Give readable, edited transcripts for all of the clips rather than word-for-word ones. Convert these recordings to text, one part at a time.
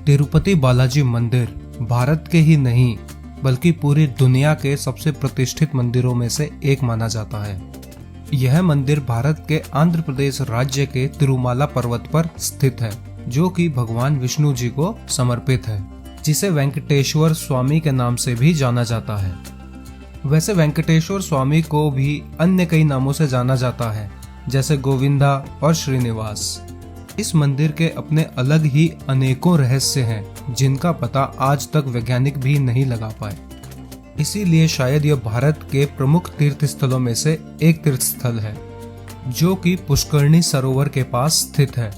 तिरुपति बालाजी मंदिर भारत के ही नहीं बल्कि पूरी दुनिया के सबसे प्रतिष्ठित मंदिरों में से एक माना जाता है। यह मंदिर भारत के आंध्र प्रदेश राज्य के तिरुमाला पर्वत पर स्थित है, जो कि भगवान विष्णु जी को समर्पित है, जिसे वेंकटेश्वर स्वामी के नाम से भी जाना जाता है। वैसे वेंकटेश्वर स्वामी को भी अन्य कई नामों से जाना जाता है, जैसे गोविंदा और श्रीनिवास। इस मंदिर के अपने अलग ही अनेकों रहस्य हैं, जिनका पता आज तक वैज्ञानिक भी नहीं लगा पाए। इसीलिए शायद यह भारत के प्रमुख तीर्थ स्थलों में से एक तीर्थ स्थल है, जो कि पुष्करणी सरोवर के पास स्थित है।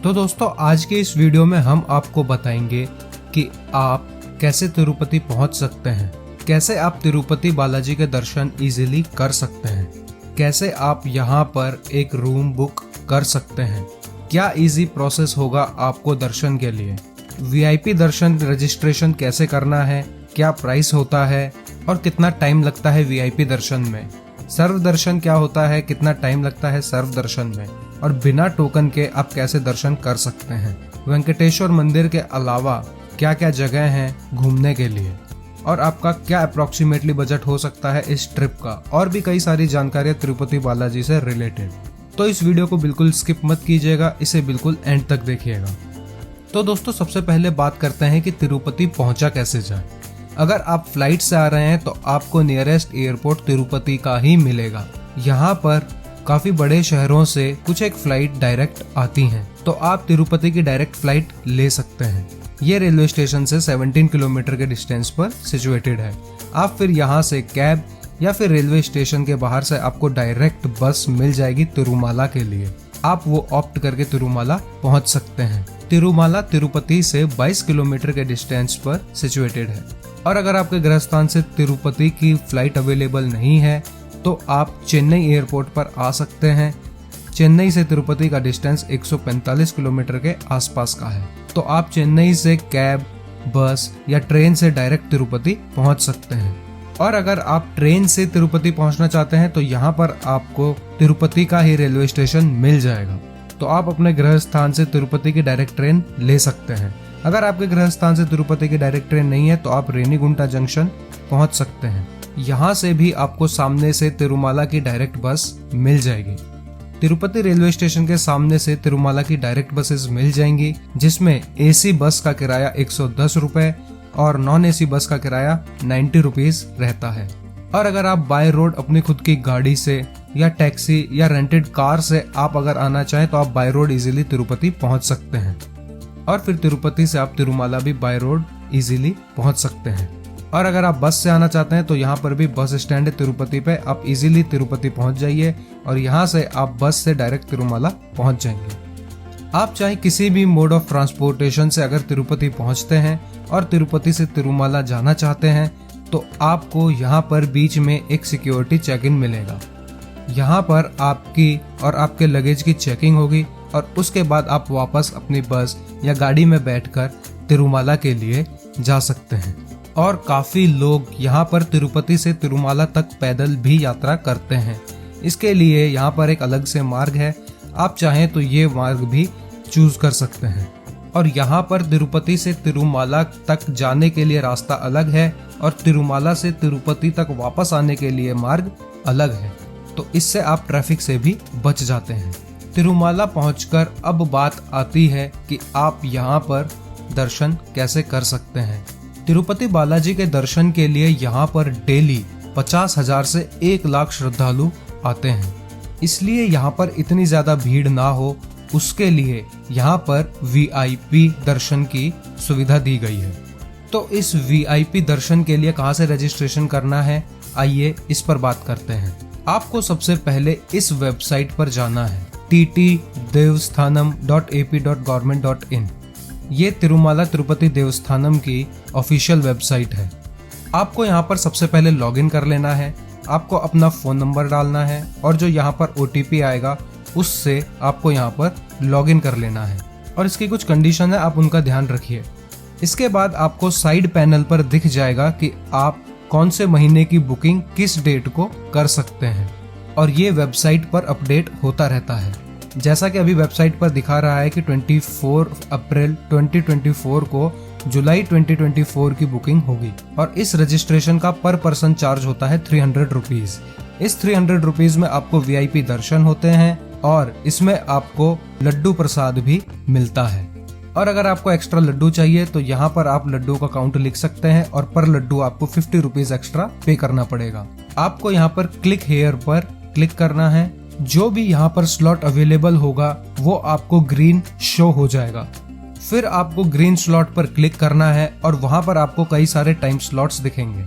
तो दोस्तों, आज के इस वीडियो में हम आपको बताएंगे कि आप कैसे तिरुपति पहुंच सकते हैं, कैसे आप तिरुपति बालाजी के दर्शन इजीली कर सकते हैं, कैसे आप यहां पर एक रूम बुक कर सकते हैं, क्या इजी प्रोसेस होगा आपको दर्शन के लिए, वीआईपी दर्शन रजिस्ट्रेशन कैसे करना है, क्या प्राइस होता है और कितना टाइम लगता है वीआईपी दर्शन में, सर्व दर्शन क्या होता है, कितना टाइम लगता है सर्व दर्शन में, और बिना टोकन के आप कैसे दर्शन कर सकते हैं। वेंकटेश्वर मंदिर के अलावा क्या क्या जगह हैं घूमने के लिए, और आपका क्या अप्रोक्सीमेटली बजट हो सकता है इस ट्रिप का, और भी कई सारी जानकारियां तिरुपति बालाजी से रिलेटेड। तो इस वीडियो को बिल्कुल स्किप मत कीजिएगा, इसे बिल्कुल एंड तक देखिएगा। तो दोस्तों, सबसे पहले बात करते हैं कि तिरुपति पहुंचा कैसे जाए। अगर आप फ्लाइट से आ रहे हैं तो आपको नियरेस्ट एयरपोर्ट तिरुपति का ही मिलेगा। यहाँ पर काफी बड़े शहरों से कुछ एक फ्लाइट डायरेक्ट आती हैं, तो आप तिरुपति की डायरेक्ट फ्लाइट ले सकते हैं। ये रेलवे स्टेशन से 17 किलोमीटर के डिस्टेंस पर सिचुएटेड है। आप फिर यहाँ से कैब या फिर रेलवे स्टेशन के बाहर से आपको डायरेक्ट बस मिल जाएगी तिरुमाला के लिए। आप वो ऑप्ट करके तिरुमाला पहुंच सकते हैं। तिरुमाला तिरुपति से 22 किलोमीटर के डिस्टेंस पर सिचुएटेड है। और अगर आपके गृह स्थान से तिरुपति की फ्लाइट अवेलेबल नहीं है तो आप चेन्नई एयरपोर्ट पर आ सकते हैं। चेन्नई से तिरुपति का डिस्टेंस 145 किलोमीटर के आसपास का है, तो आप चेन्नई से कैब, बस या ट्रेन से डायरेक्ट तिरुपति पहुंच सकते हैं। और अगर आप ट्रेन से तिरुपति पहुंचना चाहते हैं तो यहाँ पर आपको तिरुपति का ही रेलवे स्टेशन मिल जाएगा, तो आप अपने गृह स्थान से तिरुपति की डायरेक्ट ट्रेन ले सकते हैं। अगर आपके गृह स्थान से तिरुपति की डायरेक्ट ट्रेन नहीं है तो आप रेनीगुंटा जंक्शन पहुंच सकते हैं। यहाँ से भी आपको सामने से तिरुमाला की डायरेक्ट बस मिल जाएगी। तिरुपति रेलवे स्टेशन के सामने से तिरुमाला की डायरेक्ट बसेस मिल जाएंगी, जिसमें एसी बस का किराया 110 रुपए और नॉन एसी बस का किराया 90 रुपीज रहता है। और अगर आप बाय रोड अपनी खुद की गाड़ी से या टैक्सी या रेंटेड कार से आप अगर आना चाहें तो आप बाय रोड इजीली तिरुपति पहुंच सकते हैं। और फिर तिरुपति से आप तिरुमाला भी बाय रोड इजीली पहुंच सकते हैं। और अगर आप बस से आना चाहते हैं तो यहाँ पर भी बस स्टैंड है तिरुपति पे, आप इजीली तिरुपति पहुंच जाइए और यहाँ से आप बस से डायरेक्ट तिरुमाला पहुंच जाएंगे। आप चाहे किसी भी मोड ऑफ ट्रांसपोर्टेशन से अगर तिरुपति पहुंचते हैं और तिरुपति से तिरुमाला जाना चाहते हैं तो आपको यहाँ पर बीच में एक सिक्योरिटी चेक इन मिलेगा। यहाँ पर आपकी और आपके लगेज की चेकिंग होगी और उसके बाद आप वापस अपनी बस या गाड़ी में बैठकर तिरुमाला के लिए जा सकते हैं। और काफी लोग यहाँ पर तिरुपति से तिरुमाला तक पैदल भी यात्रा करते हैं। इसके लिए यहाँ पर एक अलग से मार्ग है, आप चाहें तो ये मार्ग भी चूज कर सकते हैं। और यहाँ पर तिरुपति से तिरुमाला तक जाने के लिए रास्ता अलग है और तिरुमाला से तिरुपति तक वापस आने के लिए मार्ग अलग है, तो इससे आप ट्रैफिक से भी बच जाते हैं। तिरुमाला पहुंचकर अब बात आती है कि आप यहाँ पर दर्शन कैसे कर सकते हैं। तिरुपति बालाजी के दर्शन के लिए यहाँ पर डेली 50,000 से 1 लाख श्रद्धालु आते हैं। इसलिए यहाँ पर इतनी ज्यादा भीड़ ना हो उसके लिए यहाँ पर वीआईपी दर्शन की सुविधा दी गई है। तो इस वीआईपी दर्शन के लिए कहाँ से रजिस्ट्रेशन करना है, आइए इस पर बात करते हैं। आपको सबसे पहले इस वेबसाइट पर जाना है ttdevsthanam.ap.government.in। ये तिरुमाला तिरुपति देवस्थानम की ऑफिशियल वेबसाइट है। आपको यहाँ पर सबसे पहले लॉगिन कर लेना है, आपको अपना फोन नंबर डालना है और जो यहाँ पर ओटीपी आएगा उससे आपको यहाँ पर लॉगिन कर लेना है। और इसकी कुछ कंडीशन है, आप उनका ध्यान रखिए। इसके बाद आपको साइड पैनल पर दिख जाएगा कि आप कौन से महीने की बुकिंग किस डेट को कर सकते हैं और ये वेबसाइट पर अपडेट होता रहता है। जैसा कि अभी वेबसाइट पर दिखा रहा है कि 24 अप्रैल 2024 को जुलाई 2024 की बुकिंग होगी और इस रजिस्ट्रेशन का पर पर्सन चार्ज होता है 300 रुपीज। इस 300 रुपीज में आपको VIP दर्शन होते हैं और इसमें आपको लड्डू प्रसाद भी मिलता है। और अगर आपको एक्स्ट्रा लड्डू चाहिए तो यहाँ पर आप लड्डू का काउंट लिख सकते हैं और पर लड्डू आपको 50 रुपीज एक्स्ट्रा पे करना पड़ेगा। आपको यहाँ पर क्लिक हेयर पर क्लिक करना है। जो भी यहाँ पर स्लॉट अवेलेबल होगा वो आपको ग्रीन शो हो जाएगा। फिर आपको ग्रीन स्लॉट पर क्लिक करना है और वहां पर आपको कई सारे टाइम स्लॉट्स दिखेंगे।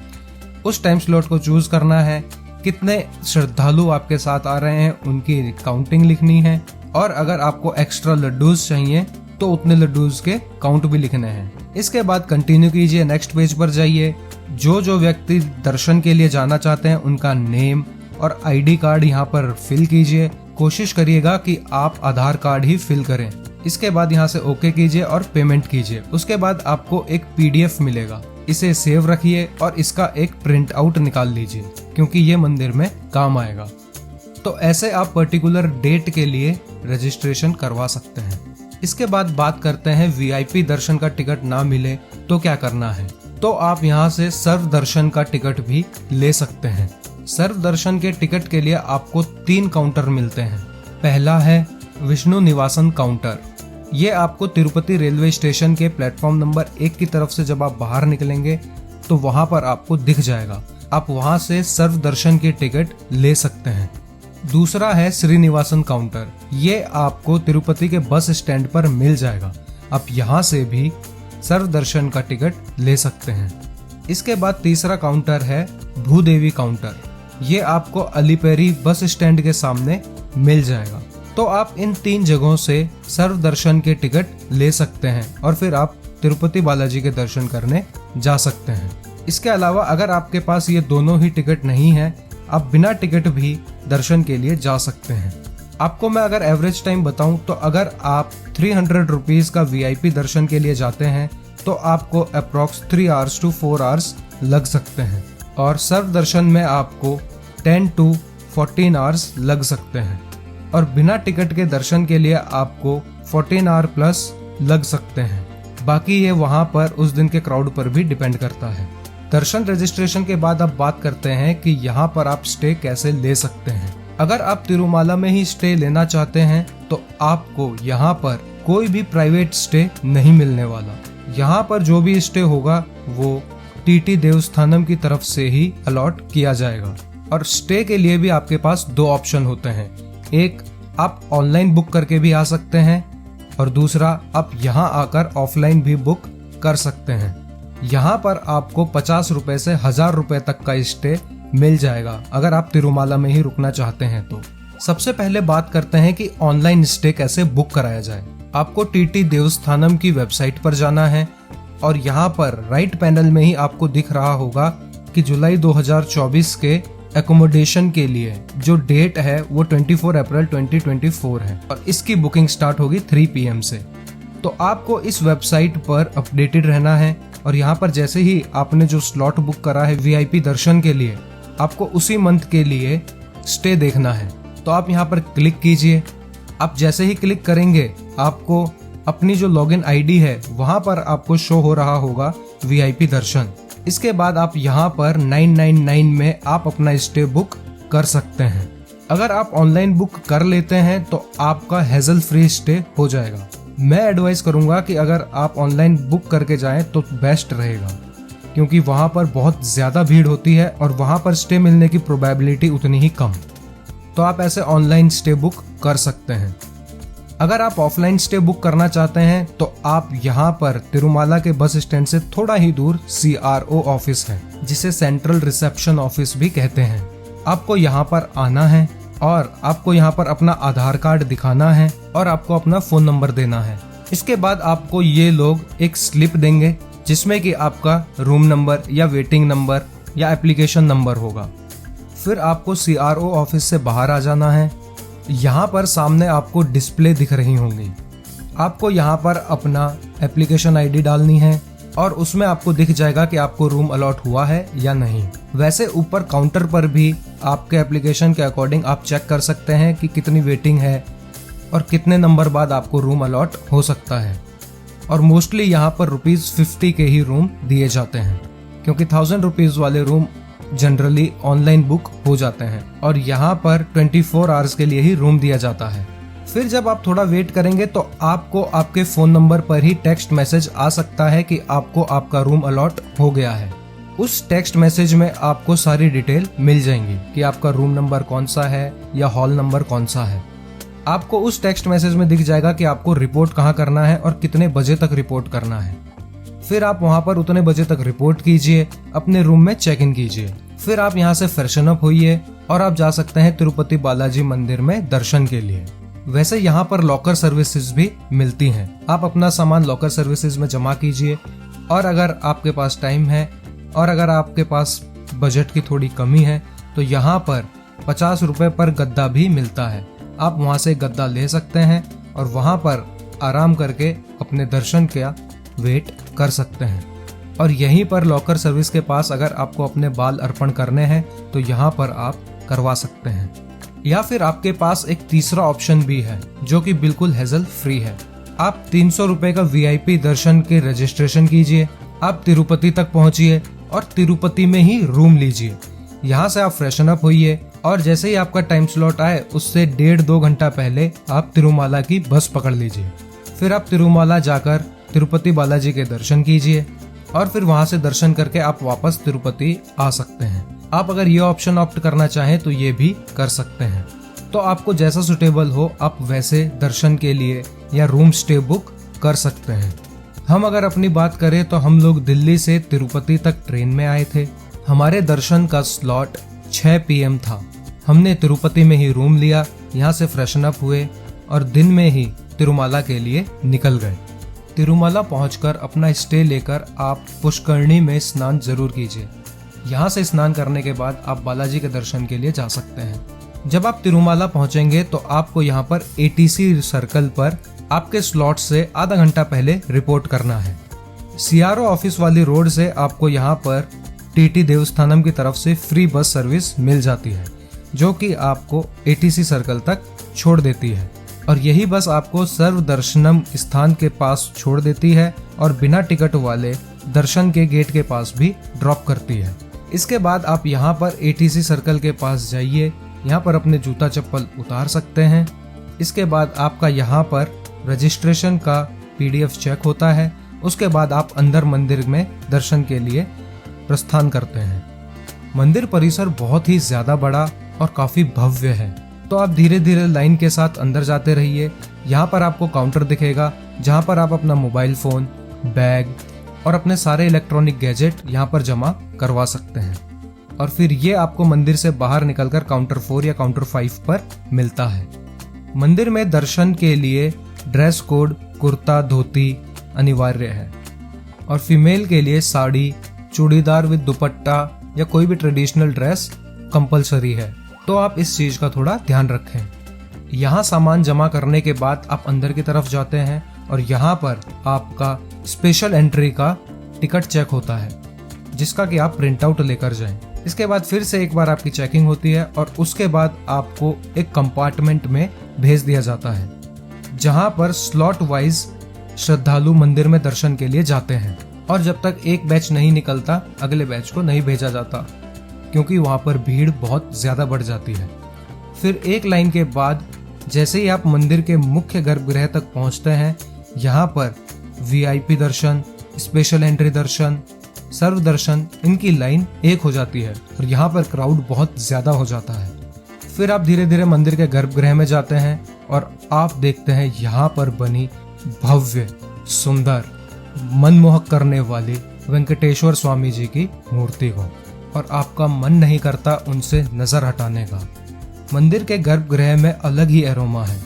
उस टाइम स्लॉट को चूज करना है, कितने श्रद्धालु आपके साथ आ रहे हैं उनकी काउंटिंग लिखनी है और अगर आपको एक्स्ट्रा लड्डूज चाहिए तो उतने लड्डूज के काउंट भी लिखने हैं। इसके बाद कंटिन्यू कीजिए, नेक्स्ट पेज पर जाइए। जो व्यक्ति दर्शन के लिए जाना चाहते हैं उनका नेम और ID कार्ड यहाँ पर फिल कीजिए। कोशिश करिएगा कि आप आधार कार्ड ही फिल करें। इसके बाद यहाँ से ओके कीजिए और पेमेंट कीजिए। उसके बाद आपको एक PDF मिलेगा, इसे सेव रखिए और इसका एक प्रिंट आउट निकाल लीजिए क्योंकि ये मंदिर में काम आएगा। तो ऐसे आप पर्टिकुलर डेट के लिए रजिस्ट्रेशन करवा सकते हैं। इसके बाद बात करते हैं VIP दर्शन का टिकट ना मिले तो क्या करना है। तो आप यहाँ से सर्व दर्शन का टिकट भी ले सकते हैं। सर्व दर्शन के टिकट के लिए आपको 3 काउंटर मिलते हैं। पहला है विष्णु निवासन काउंटर। ये आपको तिरुपति रेलवे स्टेशन के प्लेटफॉर्म नंबर 1 की तरफ से जब आप बाहर निकलेंगे तो वहां पर आपको दिख जाएगा। आप वहां से सर्व दर्शन के टिकट ले सकते हैं। दूसरा है श्रीनिवासन काउंटर। ये आपको तिरुपति के बस स्टैंड पर मिल जाएगा। आप यहाँ से भी सर्व दर्शन का टिकट ले सकते हैं। इसके बाद तीसरा काउंटर है भूदेवी काउंटर। ये आपको अलीपेरी बस स्टैंड के सामने मिल जाएगा। तो आप इन 3 जगहों से सर्व दर्शन के टिकट ले सकते हैं और फिर आप तिरुपति बालाजी के दर्शन करने जा सकते हैं। इसके अलावा अगर आपके पास ये दोनों ही टिकट नहीं है, आप बिना टिकट भी दर्शन के लिए जा सकते हैं। आपको मैं अगर एवरेज टाइम बताऊं तो अगर आप 300 रुपीज का VIP दर्शन के लिए जाते हैं तो आपको अप्रॉक्स 3 आवर्स to 4 आवर्स लग सकते हैं और सर्व दर्शन में आपको 10 to 14 आवर्स लग सकते हैं और बिना टिकट के दर्शन के लिए आपको 14 आवर प्लस लग सकते हैं। बाकी ये वहां पर उस दिन के क्राउड पर भी डिपेंड करता है। दर्शन रजिस्ट्रेशन के बाद अब बात करते हैं कि यहाँ पर आप स्टे कैसे ले सकते हैं। अगर आप तिरुमाला में ही स्टे लेना चाहते हैं तो आपको यहाँ पर कोई भी प्राइवेट स्टे नहीं मिलने वाला। यहाँ पर जो भी स्टे होगा वो TT देवस्थानम की तरफ से ही अलॉट किया जाएगा। और स्टे के लिए भी आपके पास 2 ऑप्शन होते हैं। एक, आप ऑनलाइन बुक करके भी आ सकते हैं और दूसरा, आप यहाँ आकर ऑफलाइन भी बुक कर सकते हैं। यहाँ पर आपको 50 रुपए से 1000 रुपए तक का स्टे मिल जाएगा अगर आप तिरुमाला में ही रुकना चाहते हैं तो। सबसे पहले बात करते हैं कि ऑनलाइन स्टे कैसे बुक कराया जाए। आपको TT देवस्थानम की वेबसाइट पर जाना है और यहाँ पर राइट पैनल में ही आपको दिख रहा होगा कि जुलाई 2024 के एकोमोडेशन के लिए जो डेट है वो 24 अप्रैल 2024 है और इसकी बुकिंग स्टार्ट होगी 3 PM से। तो आपको इस वेबसाइट पर अपडेटेड रहना है और यहाँ पर जैसे ही आपने जो स्लॉट बुक करा है VIP दर्शन के लिए, आपको उसी मंथ के लिए स्टे देखना है। तो आप यहाँ पर क्लिक कीजिए। आप जैसे ही क्लिक करेंगे आपको अपनी जो लॉगिन ID है वहां पर आपको शो हो रहा होगा VIP दर्शन। इसके बाद आप यहाँ पर 999 में आप अपना स्टे बुक कर सकते हैं। अगर आप ऑनलाइन बुक कर लेते हैं तो आपका हेजल फ्री स्टे हो जाएगा। मैं एडवाइस करूंगा कि अगर आप ऑनलाइन बुक करके जाएं तो बेस्ट रहेगा क्योंकि वहां पर बहुत ज्यादा भीड़ होती है और वहां पर स्टे मिलने की प्रोबेबिलिटी उतनी ही कम। तो आप ऐसे ऑनलाइन स्टे बुक कर सकते हैं। अगर आप ऑफलाइन स्टे बुक करना चाहते हैं तो आप यहाँ पर तिरुमाला के बस स्टैंड से थोड़ा ही दूर CRO ऑफिस है जिसे सेंट्रल रिसेप्शन ऑफिस भी कहते हैं। आपको यहाँ पर आना है और आपको यहाँ पर अपना आधार कार्ड दिखाना है और आपको अपना फोन नंबर देना है। इसके बाद आपको ये लोग एक स्लिप देंगे जिसमें कि आपका रूम नंबर या वेटिंग नंबर या एप्लीकेशन नंबर होगा। फिर आपको CRO ऑफिस से बाहर आ जाना है। यहाँ पर सामने आपको डिस्प्ले दिख रही होंगी। आपको यहाँ पर अपना एप्लीकेशन ID डालनी है और उसमें आपको दिख जाएगा कि आपको रूम अलॉट हुआ है या नहीं। वैसे ऊपर काउंटर पर भी आपके एप्लीकेशन के अकॉर्डिंग आप चेक कर सकते हैं कि कितनी वेटिंग है और कितने नंबर बाद आपको रूम अलॉट हो सकता है। और मोस्टली यहाँ पर ₹50 के ही रूम दिए जाते हैं, क्योंकि ₹1000 वाले रूम जनरली ऑनलाइन बुक हो जाते हैं और यहाँ पर 24 आवर्स के लिए ही रूम दिया जाता है। फिर जब आप थोड़ा वेट करेंगे तो आपको आपके फोन नंबर पर ही टेक्स्ट मैसेज आ सकता है कि आपको आपका रूम अलॉट हो गया है। उस टेक्स्ट मैसेज में आपको सारी डिटेल मिल जाएंगी कि आपका रूम नंबर कौन सा है या हॉल नंबर कौन सा है। आपको उस टेक्स्ट मैसेज में दिख जाएगा कि आपको रिपोर्ट कहाँ करना है और कितने बजे तक रिपोर्ट करना है। फिर आप वहाँ पर उतने बजे तक रिपोर्ट कीजिए, अपने रूम में चेक इन कीजिए। फिर आप यहाँ से फ्रेशन अप होइए और आप जा सकते हैं तिरुपति बालाजी मंदिर में दर्शन के लिए। वैसे यहाँ पर लॉकर सर्विसेज भी मिलती हैं। आप अपना सामान लॉकर सर्विसेज में जमा कीजिए और अगर आपके पास टाइम है और अगर आपके पास बजट की थोड़ी कमी है तो यहाँ पर ₹50 पर गद्दा भी मिलता है। आप वहाँ से गद्दा ले सकते हैं और वहाँ पर आराम करके अपने दर्शन का वेट कर सकते हैं। और यहीं पर लॉकर सर्विस के पास अगर आपको अपने बाल अर्पण करने हैं तो यहाँ पर आप करवा सकते हैं। या फिर आपके पास एक तीसरा ऑप्शन भी है जो कि बिल्कुल हेजल फ्री है। आप ₹300 का VIP दर्शन के रजिस्ट्रेशन कीजिए, आप तिरुपति तक पहुंचिए और तिरुपति में ही रूम लीजिए। यहाँ से आप फ्रेशन अप होइए और जैसे ही आपका टाइम स्लॉट आए उससे 1.5-2 घंटा पहले आप तिरुमाला की बस पकड़ लीजिए। फिर आप तिरुमाला जाकर तिरुपति बालाजी के दर्शन कीजिए और फिर वहां से दर्शन करके आप वापस तिरुपति आ सकते हैं। आप अगर ये ऑप्शन ऑप्ट करना चाहें तो ये भी कर सकते हैं। तो आपको जैसा सुटेबल हो आप वैसे दर्शन के लिए या रूम स्टे बुक कर सकते हैं। हम अगर अपनी बात करें तो हम लोग दिल्ली से तिरुपति तक ट्रेन में आए थे। हमारे दर्शन का स्लॉट 6 PM था। हमने तिरुपति में ही रूम लिया, यहाँ से फ्रेशन अप हुए और दिन में ही तिरुमाला के लिए निकल गए। तिरुमाला पहुंचकर अपना स्टे लेकर आप पुष्करणी में स्नान जरूर कीजिए। यहाँ से स्नान करने के बाद आप बालाजी के दर्शन के लिए जा सकते हैं। जब आप तिरुमाला पहुंचेंगे तो आपको यहाँ पर ATC सर्कल पर आपके स्लॉट से आधा घंटा पहले रिपोर्ट करना है। CRO ऑफिस वाली रोड से आपको यहाँ पर TT देवस्थानम की तरफ से फ्री बस सर्विस मिल जाती है जो कि आपको ATC सर्कल तक छोड़ देती है और यही बस आपको सर्व दर्शनम स्थान के पास छोड़ देती है और बिना टिकट वाले दर्शन के गेट के पास भी ड्रॉप करती है। इसके बाद आप यहाँ पर ATC सर्कल के पास जाइए, यहाँ पर अपने जूता चप्पल उतार सकते हैं। इसके बाद आपका यहाँ पर रजिस्ट्रेशन का PDF चेक होता है। उसके बाद आप अंदर मंदिर में दर्शन के लिए प्रस्थान करते हैं। मंदिर परिसर बहुत ही ज्यादा बड़ा और काफी भव्य है, तो आप धीरे धीरे लाइन के साथ अंदर जाते रहिए। यहाँ पर आपको काउंटर दिखेगा जहाँ पर आप अपना मोबाइल फोन, बैग और अपने सारे इलेक्ट्रॉनिक गैजेट यहाँ पर जमा करवा सकते हैं और फिर ये आपको मंदिर से बाहर निकलकर काउंटर 4 या काउंटर 5 पर मिलता है। मंदिर में दर्शन के लिए ड्रेस कोड कुर्ता धोती अनिवार्य है और फीमेल के लिए साड़ी, चूड़ीदार विद दुपट्टा या कोई भी ट्रेडिशनल ड्रेस कंपलसरी है, तो आप इस चीज का थोड़ा ध्यान रखें। यहाँ सामान जमा करने के बाद आप अंदर की तरफ जाते हैं और यहाँ पर आपका स्पेशल एंट्री का टिकट चेक होता है जिसका कि आप प्रिंट आउट लेकर जाएं। इसके बाद फिर से एक बार आपकी चेकिंग होती है और उसके बाद आपको एक कंपार्टमेंट में भेज दिया जाता है जहाँ पर स्लॉट वाइज श्रद्धालु मंदिर में दर्शन के लिए जाते हैं और जब तक एक बैच नहीं निकलता अगले बैच को नहीं भेजा जाता क्योंकि वहाँ पर भीड़ बहुत ज्यादा बढ़ जाती है। फिर एक लाइन के बाद जैसे ही आप मंदिर के मुख्य गर्भगृह तक पहुँचते हैं यहाँ पर VIP दर्शन, स्पेशल एंट्री दर्शन, सर्व दर्शन, इनकी लाइन एक हो जाती है और यहाँ पर क्राउड बहुत ज्यादा हो जाता है। फिर आप धीरे धीरे मंदिर के गर्भगृह में जाते हैं और आप देखते हैं यहाँ पर बनी भव्य, सुंदर, मनमोहक करने वाली वेंकटेश्वर स्वामी जी की मूर्ति को और आपका मन नहीं करता उनसे नजर हटाने का। मंदिर के गर्भगृह में अलग ही एरोमा है,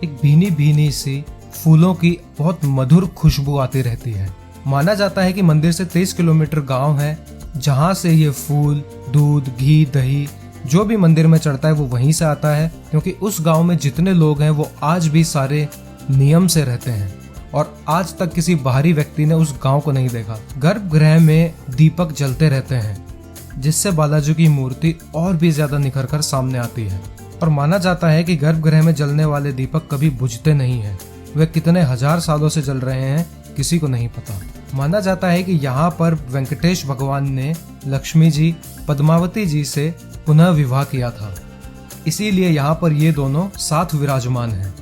एक भीनी भीनी सी फूलों की बहुत मधुर खुशबू आती रहती है। माना जाता है कि मंदिर से 23 किलोमीटर गांव है जहां से ये फूल, दूध, घी, दही जो भी मंदिर में चढ़ता है वो वहीं से आता है क्योंकि उस गांव में जितने लोग हैं वो आज भी सारे नियम से रहते हैं और आज तक किसी बाहरी व्यक्ति ने उस गांव को नहीं देखा। गर्भगृह में दीपक जलते रहते हैं जिससे बालाजी की मूर्ति और भी ज्यादा निखर कर सामने आती है। और माना जाता है कि गर्भगृह में जलने वाले दीपक कभी बुझते नहीं हैं। वे कितने हजार सालों से जल रहे हैं किसी को नहीं पता। माना जाता है कि यहाँ पर वेंकटेश भगवान ने लक्ष्मी जी पद्मावती जी से पुनः विवाह किया था, इसीलिए यहाँ पर ये दोनों साथ विराजमान हैं।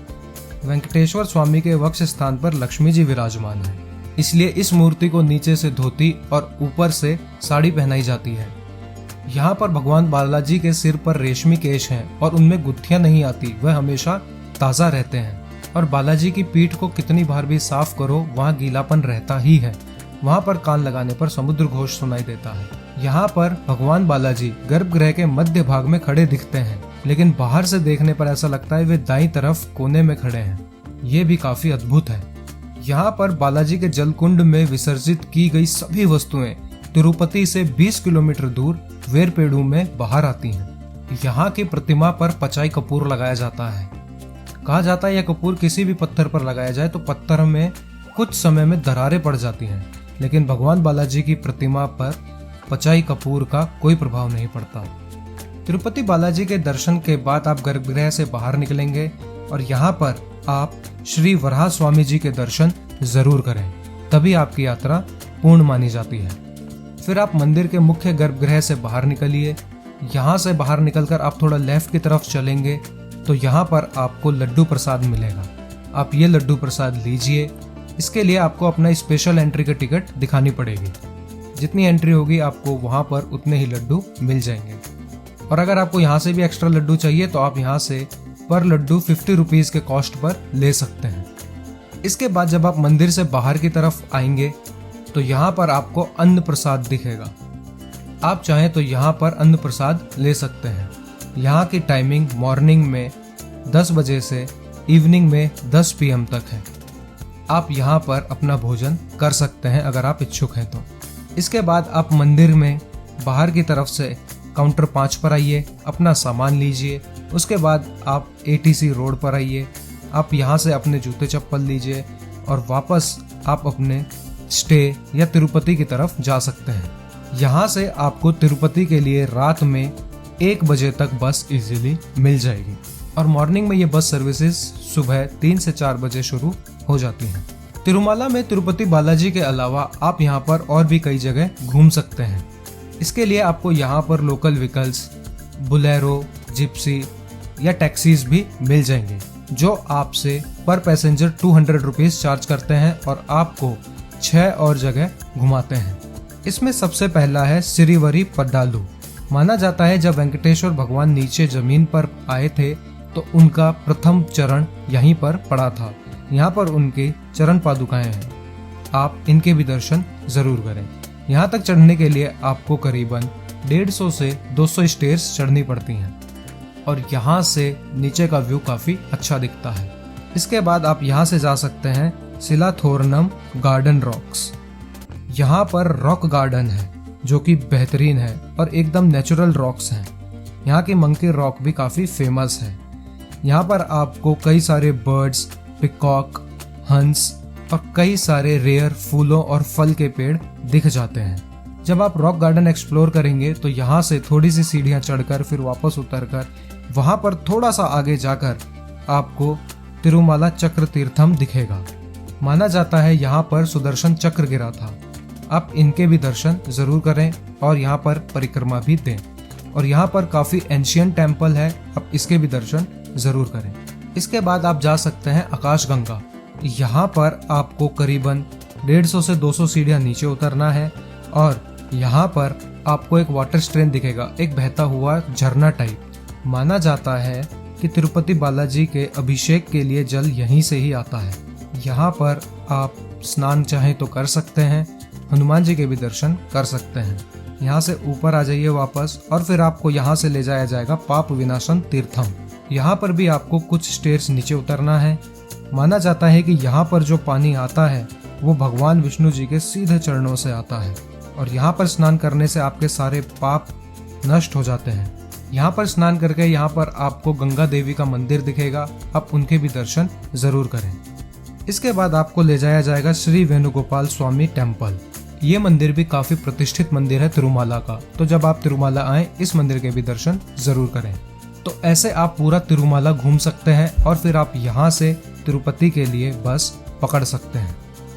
वेंकटेश्वर स्वामी के वक्ष स्थान पर लक्ष्मी जी विराजमान है, इसलिए इस मूर्ति को नीचे से धोती और ऊपर से साड़ी पहनाई जाती है। यहाँ पर भगवान बालाजी के सिर पर रेशमी केश हैं और उनमें गुत्थियां नहीं आती, वह हमेशा ताजा रहते हैं। और बालाजी की पीठ को कितनी बार भी साफ करो वहाँ गीलापन रहता ही है। वहाँ पर कान लगाने पर समुद्र घोष सुनाई देता है। यहाँ पर भगवान बालाजी गर्भगृह के मध्य भाग में खड़े दिखते हैं, लेकिन बाहर से देखने पर ऐसा लगता है वे दाईं तरफ कोने में खड़े हैं। ये भी काफी अद्भुत है। यहाँ पर बालाजी के जलकुंड में विसर्जित की गई सभी वस्तुएं तिरुपति से 20 किलोमीटर दूर वेरपेडू में बाहर आती हैं। यहाँ की प्रतिमा पर पचाई कपूर लगाया जाता है। कहा जाता है यह कपूर किसी भी पत्थर पर लगाया जाए तो पत्थर में कुछ समय में दरारें पड़ जाती हैं, लेकिन भगवान बालाजी की प्रतिमा पर पचाई कपूर का कोई प्रभाव नहीं पड़ता। तिरुपति बालाजी के दर्शन के बाद आप गर्भगृह से बाहर निकलेंगे और यहाँ पर आप श्री वराह स्वामी जी के दर्शन जरूर करें, तभी आपकी यात्रा पूर्ण मानी जाती है। फिर आप मंदिर के मुख्य गर्भगृह से बाहर निकलिए। यहाँ से बाहर निकलकर आप थोड़ा लेफ्ट की तरफ चलेंगे तो यहाँ पर आपको लड्डू प्रसाद मिलेगा। आप ये लड्डू प्रसाद लीजिए। इसके लिए आपको अपना स्पेशल एंट्री का टिकट दिखानी पड़ेगी। जितनी एंट्री होगी आपको वहाँ पर उतने ही लड्डू मिल जाएंगे। और अगर आपको यहाँ से भी एक्स्ट्रा लड्डू चाहिए तो आप यहाँ से पर लड्डू 50 रुपीज के कॉस्ट पर ले सकते हैं। इसके बाद जब आप मंदिर से बाहर की तरफ आएंगे तो यहाँ पर आपको अन्न प्रसाद दिखेगा। आप चाहें तो यहाँ पर अन्न प्रसाद ले सकते हैं। यहाँ की टाइमिंग मॉर्निंग में 10 बजे से इवनिंग में 10 PM तक है। आप यहाँ पर अपना भोजन कर सकते हैं अगर आप इच्छुक हैं तो। इसके बाद आप मंदिर में बाहर की तरफ से काउंटर 5 पर आइए, अपना सामान लीजिए। उसके बाद आप ATC रोड पर आइए। आप यहाँ से अपने जूते चप्पल लीजिए और वापस आप अपने स्टे या तिरुपति की तरफ जा सकते हैं। यहाँ से आपको तिरुपति के लिए रात में 1 बजे तक बस इजीली मिल जाएगी और मॉर्निंग में ये बस सर्विसेज सुबह 3 से 4 बजे शुरू हो जाती हैं। तिरुमाला में तिरुपति बालाजी के अलावा आप यहाँ पर और भी कई जगह घूम सकते हैं। इसके लिए आपको यहाँ पर लोकल व्हीकल्स, बुलेरो, जिप्सी या टैक्सीज भी मिल जाएंगे जो आपसे पर पैसेंजर 200 रुपीज चार्ज करते हैं और आपको 6 और जगह घुमाते हैं। इसमें सबसे पहला है सिरिवरी पड्डालू। माना जाता है जब वेंकटेश्वर भगवान नीचे जमीन पर आए थे तो उनका प्रथम चरण यहीं पर पड़ा था। यहाँ पर उनके चरण पादुकाएं हैं। आप इनके भी दर्शन जरूर करें। यहाँ तक चढ़ने के लिए आपको करीबन 150 से 200 स्टेयर्स चढ़नी पड़ती हैं और यहाँ से नीचे का व्यू काफी अच्छा दिखता है। इसके बाद आप यहाँ से जा सकते हैं सिलाथोरनम गार्डन रॉक्स। यहाँ पर रॉक गार्डन है जो कि बेहतरीन है और एकदम नेचुरल रॉक्स हैं। यहाँ की मंकी रॉक भी काफी फेमस है। यहाँ पर आपको कई सारे बर्ड्स, पिकॉक, हंस और कई सारे रेयर फूलों और फल के पेड़ दिख जाते हैं। जब आप रॉक गार्डन एक्सप्लोर करेंगे तो यहाँ से थोड़ी सी सीढ़ियाँ चढ़कर फिर वापस उतरकर वहाँ पर थोड़ा सा आगे जाकर आपको तिरुमाला चक्र तीर्थम दिखेगा। माना जाता है यहाँ पर सुदर्शन चक्र गिरा था। आप इनके भी दर्शन जरूर करें और यहाँ पर परिक्रमा भी दें। और यहाँ पर काफी एंशियंट टेम्पल है, आप इसके भी दर्शन जरूर करें। इसके बाद आप जा सकते हैं आकाशगंगा। यहाँ पर आपको करीबन 150 से 200 सीढ़ियाँ नीचे उतरना है और यहाँ पर आपको एक वाटर स्ट्रेन दिखेगा, एक बहता हुआ झरना टाइप। माना जाता है कि तिरुपति बालाजी के अभिषेक के लिए जल यहीं से ही आता है। यहाँ पर आप स्नान चाहें तो कर सकते हैं, हनुमान जी के भी दर्शन कर सकते हैं। यहाँ से ऊपर आ जाइए वापस और फिर आपको यहाँ से ले जाया जाएगा पाप विनाशन तीर्थम। यहाँ पर भी आपको कुछ स्टेयर्स नीचे उतरना है। माना जाता है कि यहाँ पर जो पानी आता है वो भगवान विष्णु जी के सीधे चरणों से आता है और यहाँ पर स्नान करने से आपके सारे पाप नष्ट हो जाते हैं। यहाँ पर स्नान करके यहाँ पर आपको गंगा देवी का मंदिर दिखेगा, आप उनके भी दर्शन जरूर करें। इसके बाद आपको ले जाया जाएगा श्री वेणुगोपाल स्वामी टेम्पल। ये मंदिर भी काफी प्रतिष्ठित मंदिर है तिरुमाला का, तो जब आप तिरुमाला आए इस मंदिर के भी दर्शन जरूर करें। तो ऐसे आप पूरा तिरुमाला घूम सकते हैं और फिर आप यहाँ से तिरुपति के लिए बस पकड़ सकते हैं।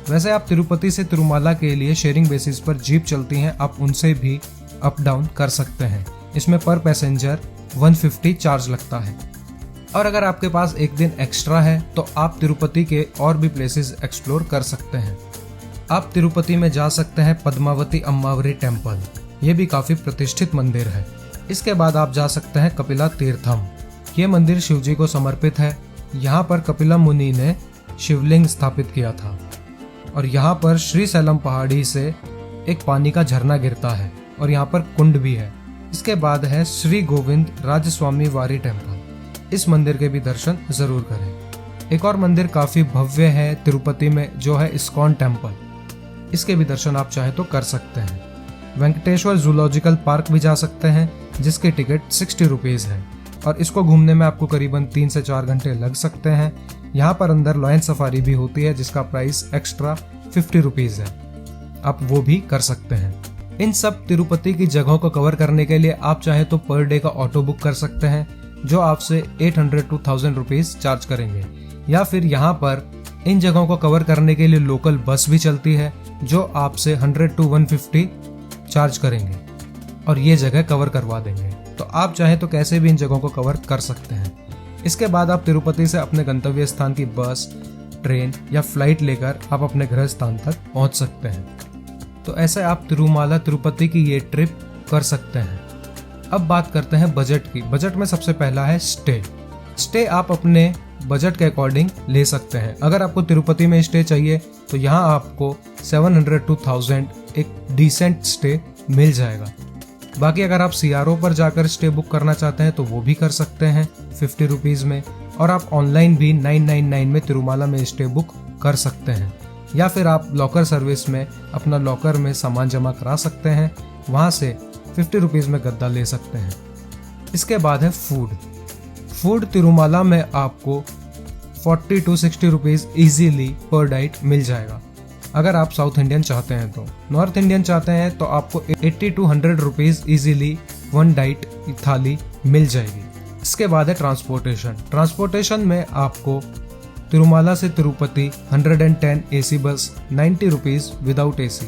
वैसे आप तिरुपति से तिरुमाला के लिए शेयरिंग बेसिस पर जीप चलती हैं, आप उनसे भी अप डाउन कर सकते हैं। इसमें पर पैसेंजर 150 चार्ज लगता है। और अगर आपके पास एक दिन एक्स्ट्रा है तो आप तिरुपति के और भी प्लेसेस एक्सप्लोर कर सकते हैं। आप तिरुपति में जा सकते हैं पद्मावती अम्मावरी टेम्पल, ये भी काफ़ी प्रतिष्ठित मंदिर है। इसके बाद आप जा सकते हैं कपिला तीर्थम। ये मंदिर शिवजी को समर्पित है। यहाँ पर कपिला मुनि ने शिवलिंग स्थापित किया था और यहाँ पर श्रीशैलम पहाड़ी से एक पानी का झरना गिरता है और यहाँ पर कुंड भी है। इसके बाद है श्री गोविंद राजस्वामी वारी टेम्पल। इस मंदिर के भी दर्शन जरूर करें। एक और मंदिर काफ़ी भव्य है तिरुपति में, जो है इस्कॉन टेम्पल। इसके भी दर्शन आप चाहे तो कर सकते हैं। वेंकटेश्वर जूलॉजिकल पार्क भी जा सकते हैं, जिसकी टिकट 60 रुपीज़ है और इसको घूमने में आपको करीबन 3 से 4 घंटे लग सकते हैं। यहाँ पर अंदर लॉयन सफारी भी होती है, जिसका प्राइस एक्स्ट्रा 50 रुपीज़ है, आप वो भी कर सकते हैं। इन सब तिरुपति की जगहों को कवर करने के लिए आप चाहे तो पर डे का ऑटो बुक कर सकते हैं, जो आपसे 800 to 1000 रुपीज़ चार्ज करेंगे। या फिर यहाँ पर इन जगहों को कवर करने के लिए लोकल बस भी चलती है, जो आपसे 100 to 150 चार्ज करेंगे और ये जगह कवर करवा देंगे। तो आप चाहे तो कैसे भी इन जगहों को कवर कर सकते हैं। इसके बाद आप तिरुपति से अपने गंतव्य स्थान की बस, ट्रेन या फ्लाइट लेकर आप अपने गृह स्थान तक पहुंच सकते हैं। तो ऐसे आप तिरुमाला तिरुपति की ये ट्रिप कर सकते हैं। अब बात करते हैं बजट की। बजट में सबसे पहला है स्टे आप अपने बजट के अकॉर्डिंग ले सकते हैं। अगर आपको तिरुपति में स्टे चाहिए तो यहाँ आपको 700 to 1000 एक डिसेंट स्टे मिल जाएगा। बाकी अगर आप CRO पर जाकर स्टे बुक करना चाहते हैं तो वो भी कर सकते हैं 50 रुपीज़ में। और आप ऑनलाइन भी 999 में तिरुमाला में स्टे बुक कर सकते हैं। या फिर आप लॉकर सर्विस में अपना लॉकर में सामान जमा करा सकते हैं, वहाँ से 50 रुपीज़ में गद्दा ले सकते हैं। इसके बाद है फूड तिरुमाला में आपको 40 to 60 रुपीज़ ईजीली पर डाइट मिल जाएगा। अगर आप साउथ इंडियन चाहते हैं तो, नॉर्थ इंडियन चाहते हैं तो आपको 80 to 100 rupees easily one diet थाली मिल जाएगी। इसके बाद है ट्रांसपोर्टेशन में आपको तिरुमाला से तिरुपति 110 AC बस 90 रुपीज़ विदाउट AC।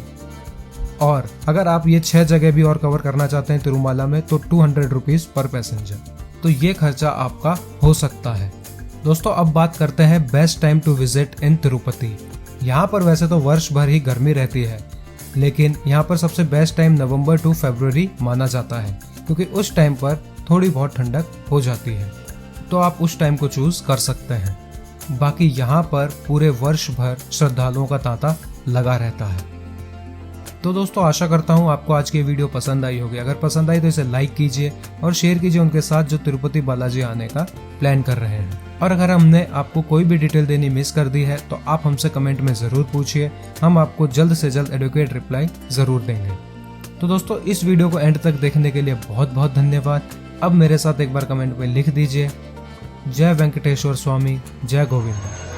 और अगर आप ये 6 जगह भी और कवर करना चाहते हैं तिरुमाला में तो 200 रुपीज़ पर पैसेंजर। तो ये खर्चा आपका हो सकता है। दोस्तों अब बात करते हैं best time to visit in Tirupati. यहाँ पर वैसे तो वर्ष भर ही गर्मी रहती है, लेकिन यहाँ पर सबसे बेस्ट टाइम नवंबर टू फरवरी माना जाता है, क्योंकि उस टाइम पर थोड़ी बहुत ठंडक हो जाती है। तो आप उस टाइम को चूज कर सकते हैं। बाकी यहाँ पर पूरे वर्ष भर श्रद्धालुओं का तांता लगा रहता है। तो दोस्तों आशा करता हूँ आपको आज की वीडियो पसंद आई होगी। अगर पसंद आई तो इसे लाइक कीजिए और शेयर कीजिए उनके साथ जो तिरुपति बालाजी आने का प्लान कर रहे हैं। और अगर हमने आपको कोई भी डिटेल देनी मिस कर दी है तो आप हमसे कमेंट में ज़रूर पूछिए, हम आपको जल्द से जल्द एडुकेट रिप्लाई ज़रूर देंगे। तो दोस्तों इस वीडियो को एंड तक देखने के लिए बहुत बहुत धन्यवाद। अब मेरे साथ एक बार कमेंट में लिख दीजिए, जय वेंकटेश्वर स्वामी, जय गोविंद।